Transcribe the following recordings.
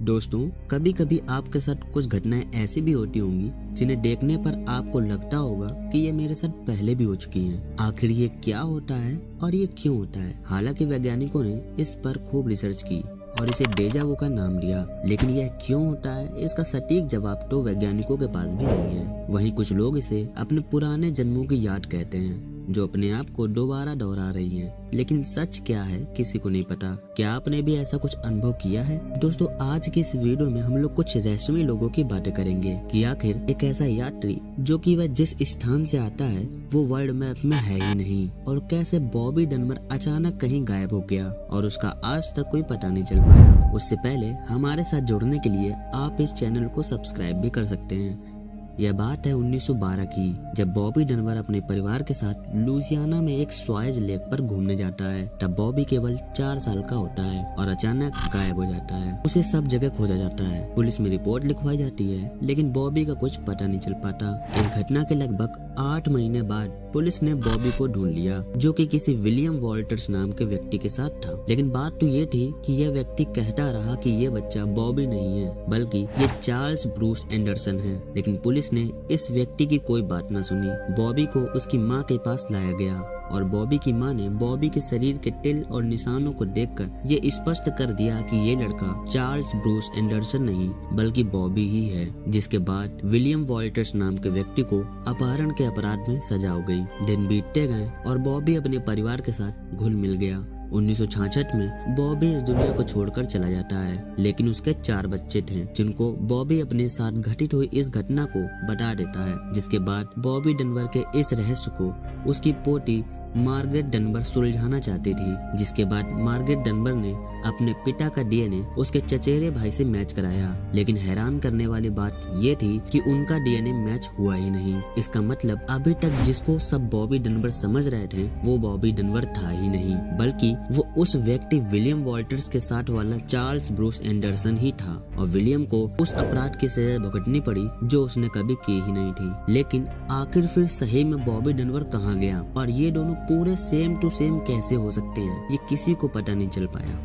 दोस्तों, कभी कभी आपके साथ कुछ घटनाएं ऐसी भी होती होंगी जिन्हें देखने पर आपको लगता होगा कि ये मेरे साथ पहले भी हो चुकी हैं। आखिर ये क्या होता है और ये क्यों होता है? हालांकि वैज्ञानिकों ने इस पर खूब रिसर्च की और इसे डेजा वू का नाम दिया, लेकिन यह क्यों होता है इसका सटीक जवाब तो वैज्ञानिकों के पास भी नहीं है। वहीं कुछ लोग इसे अपने पुराने जन्मों की याद कहते हैं जो अपने आप को दोबारा दोहरा रही हैं। लेकिन सच क्या है किसी को नहीं पता। क्या आपने भी ऐसा कुछ अनुभव किया है? दोस्तों, आज की इस वीडियो में हम लोग कुछ रहस्यमय लोगों की बातें करेंगे कि आखिर एक ऐसा यात्री जो कि वह जिस स्थान से आता है वो वर्ल्ड मैप में है ही नहीं, और कैसे बॉबी डनवर अचानक कहीं गायब हो गया और उसका आज तक कोई पता नहीं चल पाया। उससे पहले हमारे साथ जुड़ने के लिए आप इस चैनल को सब्सक्राइब भी कर सकते हैं। यह बात है 1912 की, जब बॉबी डनवर अपने परिवार के साथ लुइसियाना में एक स्वाइज लेक पर घूमने जाता है। तब बॉबी केवल 4 साल का होता है और अचानक गायब हो जाता है। उसे सब जगह खोजा जाता है, पुलिस में रिपोर्ट लिखवाई जाती है, लेकिन बॉबी का कुछ पता नहीं चल पाता। इस घटना के लगभग 8 महीने बाद पुलिस ने बॉबी को ढूंढ लिया, जो कि किसी विलियम वॉल्टर्स नाम के व्यक्ति के साथ था। लेकिन बात तो ये थी कि यह व्यक्ति कहता रहा कि यह बच्चा बॉबी नहीं है, बल्कि ये चार्ल्स ब्रूस एंडरसन है। लेकिन पुलिस ने इस व्यक्ति की कोई बात न सुनी। बॉबी को उसकी माँ के पास लाया गया और बॉबी की माँ ने बॉबी के शरीर के तिल और निशानों को देखकर ये स्पष्ट कर दिया कि ये लड़का चार्ल्स ब्रूस एंडरसन नहीं बल्कि बॉबी ही है। जिसके बाद विलियम वॉल्टर्स नाम के व्यक्ति को अपहरण के अपराध में सजा हो गई। दिन बीतते गए और बॉबी अपने परिवार के साथ घुल मिल गया। 1966 में बॉबी इस दुनिया को छोड़कर चला जाता है, लेकिन उसके 4 बच्चे थे जिनको बॉबी अपने साथ घटित हुई इस घटना को बता देता है। जिसके बाद बॉबी डनवर के इस रहस्य को उसकी पोती मार्गरेट डनवर सुलझाना चाहती थी। जिसके बाद मार्गरेट डनवर ने अपने पिता का डीएनए उसके चचेरे भाई से मैच कराया, लेकिन हैरान करने वाली बात ये थी कि उनका डीएनए मैच हुआ ही नहीं। इसका मतलब अभी तक जिसको सब बॉबी डनवर समझ रहे थे वो बॉबी डनवर था ही नहीं, बल्कि वो उस व्यक्ति विलियम वॉल्टर्स के साथ वाला चार्ल्स ब्रूस एंडरसन ही था। और विलियम को उस अपराध की सजा भुगतनी पड़ी जो उसने कभी की ही नहीं थी। लेकिन आखिर फिर सही में बॉबी डनवर कहाँ गया और ये दोनों पूरे सेम टू सेम कैसे हो सकते हैं, ये किसी को पता नहीं चल पाया।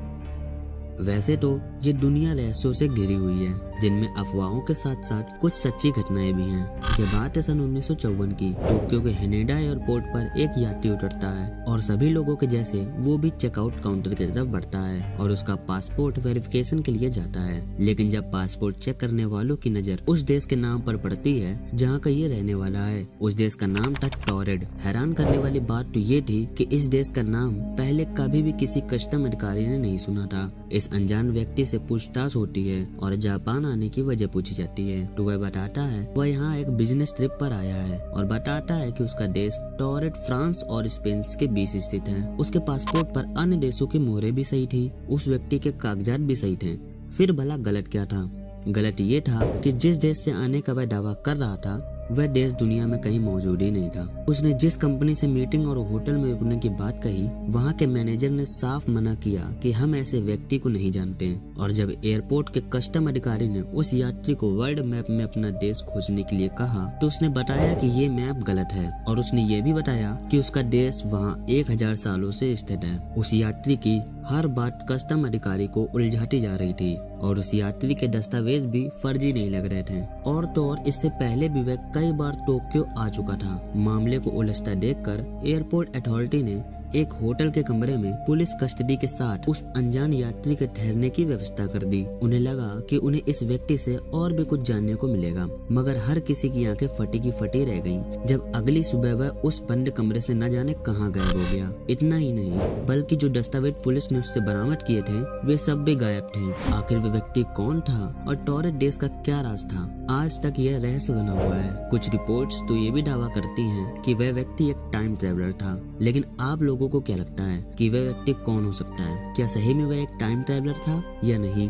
वैसे तो ये दुनिया रहस्यों से घिरी हुई है, जिनमें अफवाहों के साथ साथ कुछ सच्ची घटनाएं भी हैं। ये बात है सन 1954 की। टोक्यो के हेनेडा एयरपोर्ट पर एक यात्री उतरता है और सभी लोगों के जैसे वो भी चेकआउट काउंटर की तरफ बढ़ता है और उसका पासपोर्ट वेरिफिकेशन के लिए जाता है। लेकिन जब पासपोर्ट चेक करने वालों की नजर उस देश के नाम पर पड़ती है जहाँ का ये रहने वाला है, उस देश का नाम था टोरेड। हैरान करने वाली बात तो ये थी कि इस देश का नाम पहले कभी भी किसी कस्टम अधिकारी ने नहीं सुना था। इस अनजान व्यक्ति से पूछताछ होती है और जापान आने की वजह पूछी जाती है, तो वह बताता है वह यहाँ एक बिजनेस ट्रिप पर आया है और बताता है कि उसका देश टोरेड फ्रांस और स्पेन के बीच स्थित है। उसके पासपोर्ट पर अन्य देशों की मोहरें भी सही थी, उस व्यक्ति के कागजात भी सही थे। फिर भला गलत क्या था? गलत ये था कि जिस देश से आने का वह दावा कर रहा था वह देश दुनिया में कहीं मौजूद ही नहीं था। उसने जिस कंपनी से मीटिंग और होटल में रुकने की बात कही, वहाँ के मैनेजर ने साफ मना किया कि हम ऐसे व्यक्ति को नहीं जानते। और जब एयरपोर्ट के कस्टम अधिकारी ने उस यात्री को वर्ल्ड मैप में अपना देश खोजने के लिए कहा, तो उसने बताया कि ये मैप गलत है और उसने ये भी बताया कि उसका देश वहाँ 1000 सालों से स्थित है। उस यात्री की हर बात कस्टम अधिकारी को उलझाती जा रही थी और उस यात्री के दस्तावेज भी फर्जी नहीं लग रहे थे। और तो और इससे पहले भी वह कई बार टोक्यो आ चुका था। मामले को उलझता देखकर एयरपोर्ट अथॉरिटी ने एक होटल के कमरे में पुलिस कस्टडी के साथ उस अनजान यात्री के ठहरने की व्यवस्था कर दी। उन्हें लगा कि उन्हें इस व्यक्ति से और भी कुछ जानने को मिलेगा, मगर हर किसी की आंखें फटी की फटी रह गईं जब अगली सुबह वह उस बंद कमरे से न जाने कहां गायब हो गया। इतना ही नहीं, बल्कि जो दस्तावेज पुलिस ने उससे बरामद किए थे वे सब भी गायब थे। आखिर वह व्यक्ति कौन था और टोरेड देश का क्या राज था? आज तक यह रहस्य बना हुआ है। कुछ रिपोर्ट्स तो ये भी दावा करती हैं कि वह व्यक्ति एक टाइम ट्रेवलर था। लेकिन आप लोगों को क्या लगता है कि वह व्यक्ति कौन हो सकता है? क्या सही में वह एक टाइम ट्रेवलर था या नहीं?